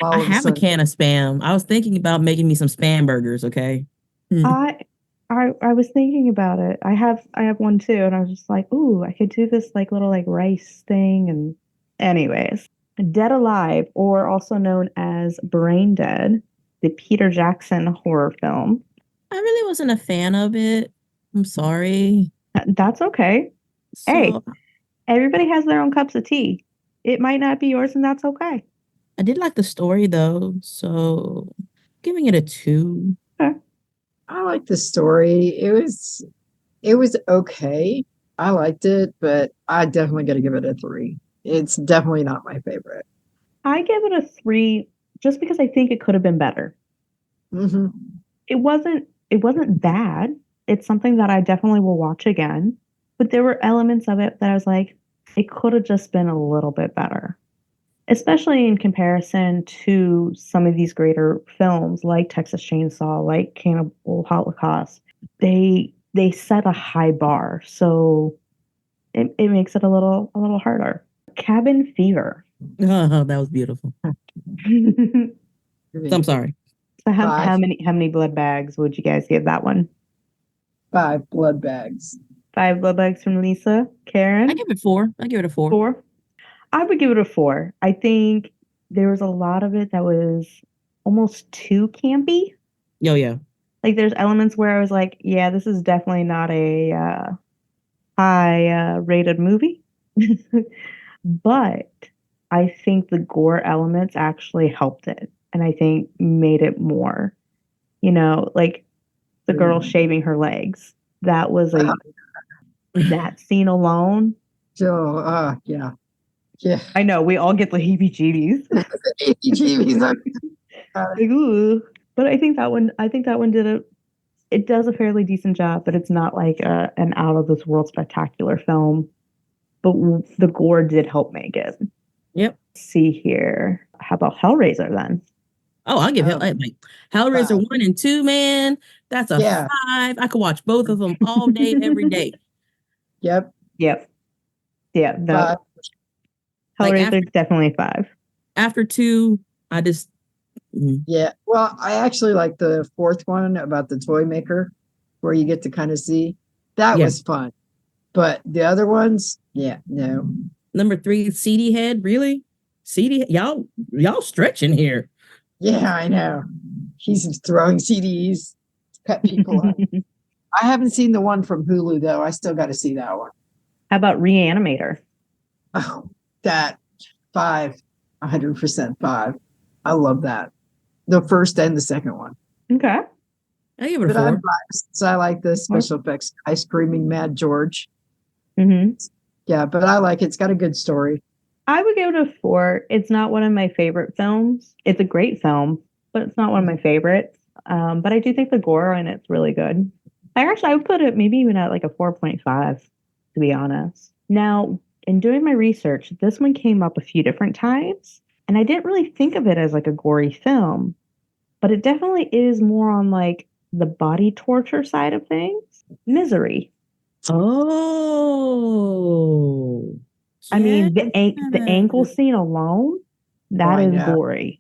I have a can of spam. I was thinking about making me some spam burgers, okay? I was thinking about it. I have one too, and I was just like, ooh, I could do this little rice thing. And anyways, Dead Alive, or also known as Brain Dead, the Peter Jackson horror film. I really wasn't a fan of it. I'm sorry. That's okay. Hey, everybody has their own cups of tea. It might not be yours, and that's okay. I did like the story though, so giving it a 2. Okay. I like the story. It was okay. I liked it, but I definitely got to give it a 3. It's definitely not my favorite. I give it a 3 just because I think it could have been better. Mm-hmm. It wasn't bad. It's something that I definitely will watch again. But there were elements of it that I was like, it could have just been a little bit better. Especially in comparison to some of these greater films like Texas Chainsaw, like Cannibal Holocaust. They set a high bar, so it makes it a little harder. Cabin Fever. Oh, that was beautiful. I'm sorry. So how many blood bags would you guys give that one? 5 blood bags. 5 blood bags from Lisa. Karen? I give it 4. I give it a 4. 4? I would give it a 4. I think there was a lot of it that was almost too campy. Oh, yeah. There's elements where I was like, yeah, this is definitely not a high rated movie. But I think the gore elements actually helped it. And I think made it more, the girl shaving her legs. That was that scene alone. So, yeah. Yeah. I know, we all get the heebie-jeebies. But I think that one it does a fairly decent job, but it's not like an out of this world spectacular film. But the gore did help make it. Yep. Let's see here. How about Hellraiser then? Oh, I'll give Hellraiser 1 and 2, man. That's a Yeah. 5. I could watch both of them all day, every day. Yep. Yep. Yeah. No. But Like Hellraiser's definitely 5. after 2, I just yeah. Well, I actually like the fourth one about the toy maker where you get to kind of see. That Yeah. was fun. But the other ones, yeah, no. Number 3, CD head. Really? CD, y'all stretching here. Yeah, I know. He's throwing CDs, cut people up. I haven't seen the one from Hulu though. I still got to see that one. How about Reanimator? Oh, that 5, 100% 5. I love that. The first and the second one. Okay. I give it a But 4. I'm biased. So I like the special effects guy screaming Mad George. Mm-hmm. Yeah, but I like it. It's got a good story. I would give it a 4. It's not one of my favorite films. It's a great film, but it's not one of my favorites. But I do think the gore in it's really good. I would put it maybe even at like a 4.5, to be honest. Now, in doing my research, this one came up a few different times, and I didn't really think of it as like a gory film, but it definitely is more on like the body torture side of things. Misery. Oh. I mean, the ankle scene alone, that is gory.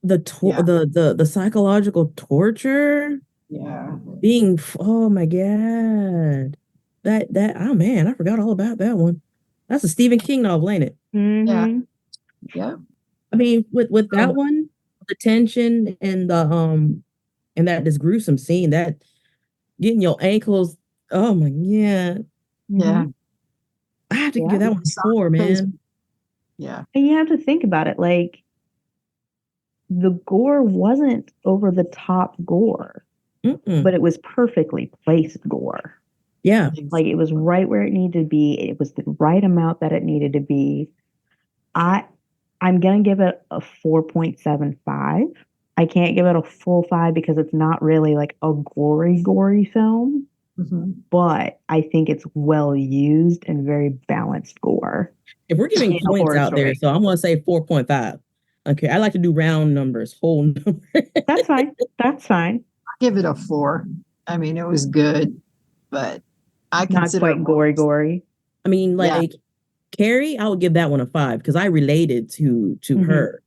The psychological torture. Yeah. Being, oh my God. That oh man, I forgot all about that one. That's a Stephen King novel, ain't it? Mm-hmm. Yeah. Yeah. I mean, with that one, the tension and and that this gruesome scene, that getting your ankles, oh my God. Yeah. I have to give that one a 4, man. Yeah. And you have to think about it, like the gore wasn't over the top gore, but it was perfectly placed gore. Yeah. Like it was right where it needed to be. It was the right amount that it needed to be. I'm going to give it a 4.75. I can't give it a full 5 because it's not really like a gory film. Mm-hmm. But I think it's well used and very balanced gore. If we're giving points out there, so I'm going to say 4.5. Okay, I like to do round numbers, whole number. That's fine. That's fine. I'll give it a 4. I mean, it was good, but I consider not quite gory. I mean, like Carrie, I would give that one a 5 because I related to her.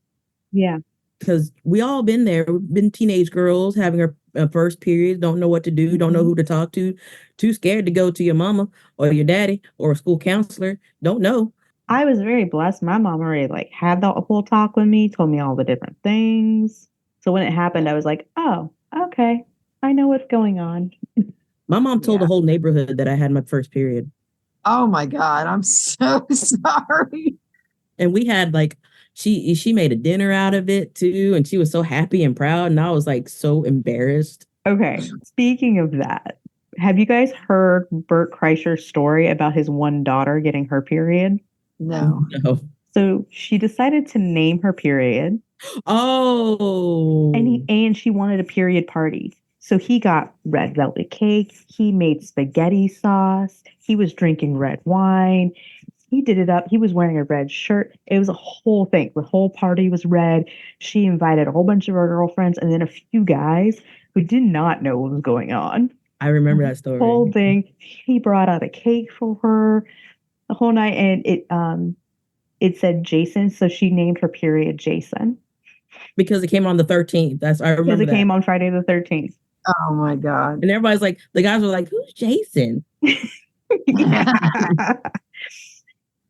Yeah. Because we all been there. We've been teenage girls having our first period, don't know what to do, don't know who to talk to, too scared to go to your mama or your daddy or a school counselor, don't know. I was very blessed. My mom already like had the whole talk with me, told me all the different things. So when it happened, I was like, oh, okay. I know what's going on. My mom told the whole neighborhood that I had my first period. Oh my God, I'm so sorry. And we had like, she made a dinner out of it too. And she was so happy and proud. And I was like so embarrassed. Okay. Speaking of that, have you guys heard Bert Kreischer's story about his one daughter getting her period? No. So she decided to name her period. Oh. And she wanted a period party. So he got red velvet cake. He made spaghetti sauce. He was drinking red wine. He did it up. He was wearing a red shirt. It was a whole thing. The whole party was red. She invited a whole bunch of her girlfriends and then a few guys who did not know what was going on. I remember that story. The whole thing. He brought out a cake for her the whole night, and it said Jason, so she named her period Jason. Because it came on the 13th. I remember because it came on Friday the 13th. Oh my God. And everybody's like, the guys were like, who's Jason?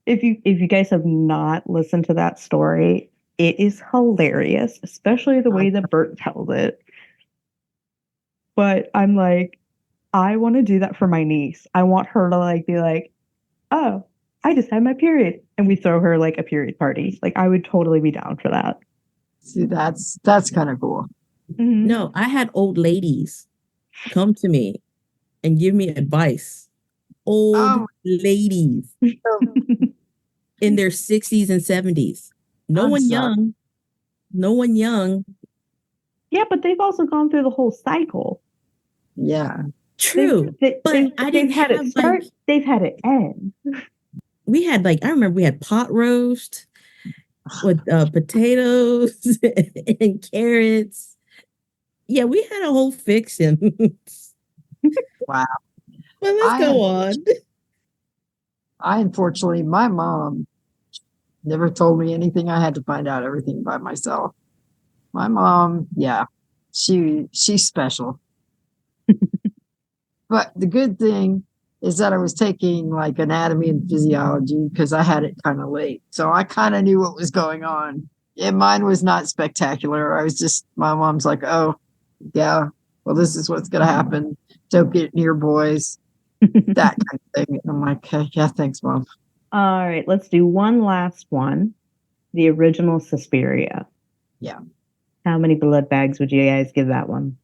If you guys have not listened to that story, it is hilarious, especially the way that Bert tells it. But I'm like, I want to do that for my niece. I want her to like be like, oh, I just had my period. And we throw her like a period party. Like I would totally be down for that. See, that's kind of cool. Mm-hmm. No, I had old ladies come to me and give me advice. Old ladies in their 60s and 70s. No one young. Yeah, but they've also gone through the whole cycle. Yeah. True. They've had it start, they've had it end. We had I remember we had pot roast with potatoes and carrots. Yeah, we had a whole fiction. Wow. But let's go on. I unfortunately, my mom never told me anything. I had to find out everything by myself. My mom, yeah, she's special. But the good thing is that I was taking like anatomy and physiology because I had it kind of late. So I kind of knew what was going on. And mine was not spectacular. I was just, my mom's like, oh, yeah, well, this is what's going to happen. Don't get near boys, that kind of thing. And I'm like, hey, yeah, thanks, Mom. All right, let's do one last one. The original Suspiria. Yeah. How many blood bags would you guys give that one?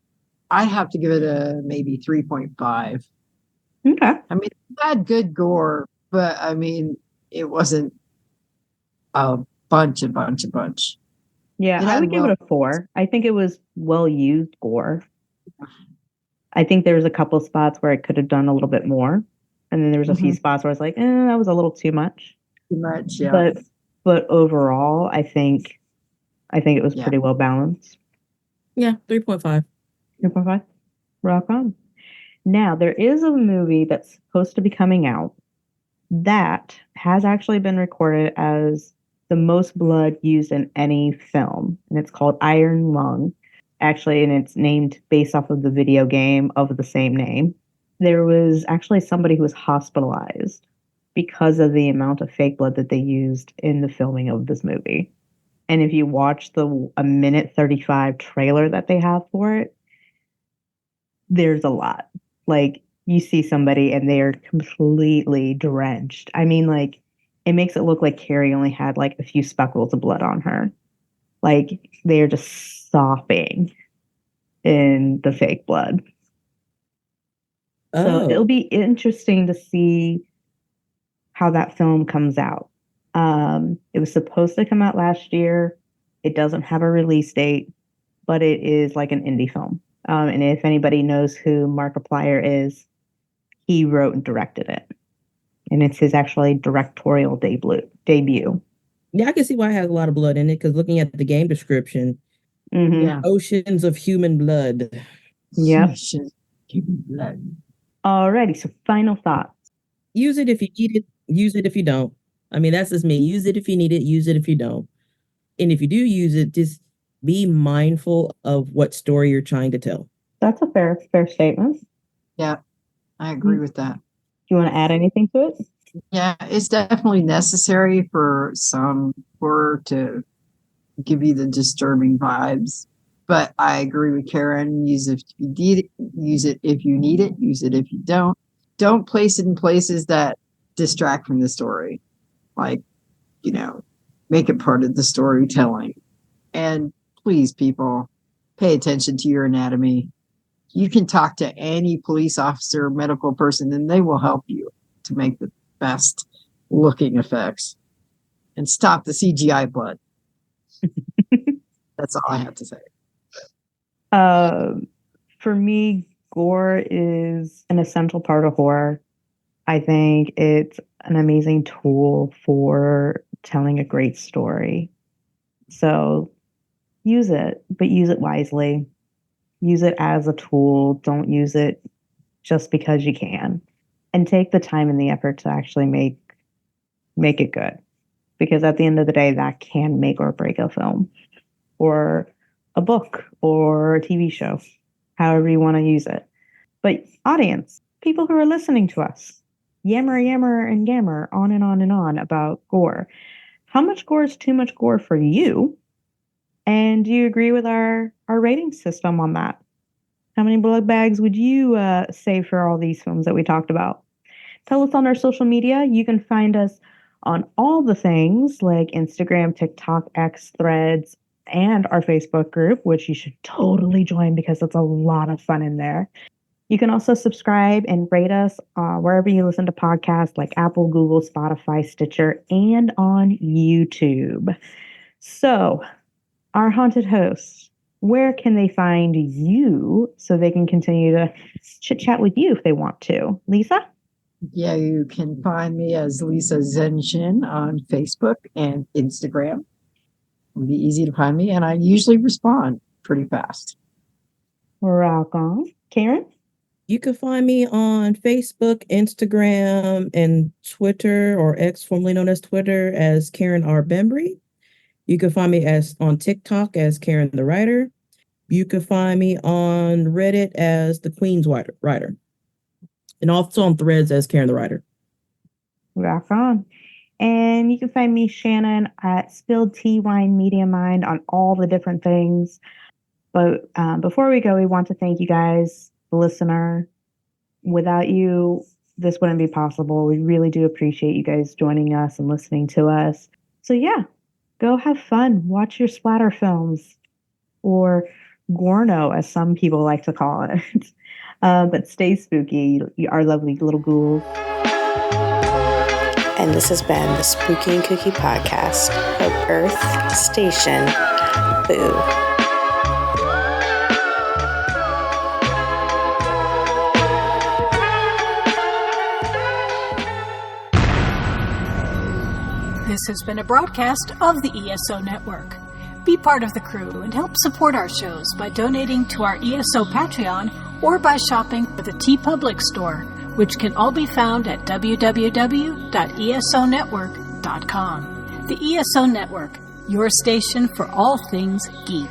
I have to give it a maybe 3.5. Okay. I mean, it had good gore, but I mean, it wasn't a bunch. Yeah, It I had would give it a 4. I think it was well used gore. I think there was a couple spots where it could have done a little bit more. And then there was a few spots where I was like, that was a little too much. Too much, yeah. But overall, I think it was pretty well balanced. Yeah, 3.5. 3.5. Rock on. Now, there is a movie that's supposed to be coming out that has actually been recorded as the most blood used in any film, and it's called Iron Lung. Actually, and it's named based off of the video game of the same name. There was actually somebody who was hospitalized because of the amount of fake blood that they used in the filming of this movie. And if you watch the 1:35 trailer that they have for it, there's a lot. Like, you see somebody and they are completely drenched. I mean, like, it makes it look like Carrie only had like a few speckles of blood on her. Like, they are just sopping in the fake blood. So it'll be interesting to see how that film comes out. It was supposed to come out last year. It doesn't have a release date, but it is like an indie film. And if anybody knows who Markiplier is, he wrote and directed it. And it's his actually directorial debut. Yeah, I can see why it has a lot of blood in it, because looking at the game description, oceans of human blood. Yep. Human blood. Alrighty, so final thoughts. Use it if you need it. Use it if you don't. I mean, that's just me. Use it if you need it. Use it if you don't. And if you do use it, just be mindful of what story you're trying to tell. That's a fair statement. Yeah, I agree with that. Do you want to add anything to it? Yeah, it's definitely necessary for some horror to give you the disturbing vibes. But I agree with Karen. Use it if you need it. Use it if you need it. Use it if you don't. Don't place it in places that distract from the story. Like, make it part of the storytelling. And please, people, pay attention to your anatomy. You can talk to any police officer, medical person, and they will help you to make the best looking effects and stop the CGI blood. That's all I have to say. For me, gore is an essential part of horror. I think it's an amazing tool for telling a great story. So use it, but use it wisely. Use it as a tool. Don't use it just because you can. And take the time and the effort to actually make it good. Because at the end of the day, that can make or break a film or a book or a TV show, however you want to use it. But audience, people who are listening to us, yammer, and gammer, on and on and on about gore. How much gore is too much gore for you? And do you agree with our rating system on that? How many blood bags would you save for all these films that we talked about? Tell us on our social media. You can find us on all the things like Instagram, TikTok, X, Threads, and our Facebook group, which you should totally join because it's a lot of fun in there. You can also subscribe and rate us wherever you listen to podcasts like Apple, Google, Spotify, Stitcher, and on YouTube. So, our haunted hosts, where can they find you so they can continue to chit-chat with you if they want to? Lisa? Yeah, you can find me as Lisa Zenshin on Facebook and Instagram. It'll be easy to find me, and I usually respond pretty fast. Rock on. Karen? You can find me on Facebook, Instagram, and Twitter, or X, formerly known as Twitter, as Karen R. Bembry. You can find me on TikTok as Karen the Writer. You can find me on Reddit as the Queen's Writer. And also on Threads as Karen the Writer. Rock on. And you can find me, Shannon, at Spilled Tea Wine Media Mind on all the different things. But before we go, we want to thank you guys, the listener. Without you, this wouldn't be possible. We really do appreciate you guys joining us and listening to us. So yeah, go have fun. Watch your splatter films, or Gorno, as some people like to call it. But stay spooky, our lovely little ghouls. And this has been the Spooky and Kooky podcast of Earth Station Boo. This has been a broadcast of the ESO Network. Be part of the crew and help support our shows by donating to our ESO Patreon or by shopping at the TeePublic store, which can all be found at www.esonetwork.com. The ESO Network, your station for all things geek.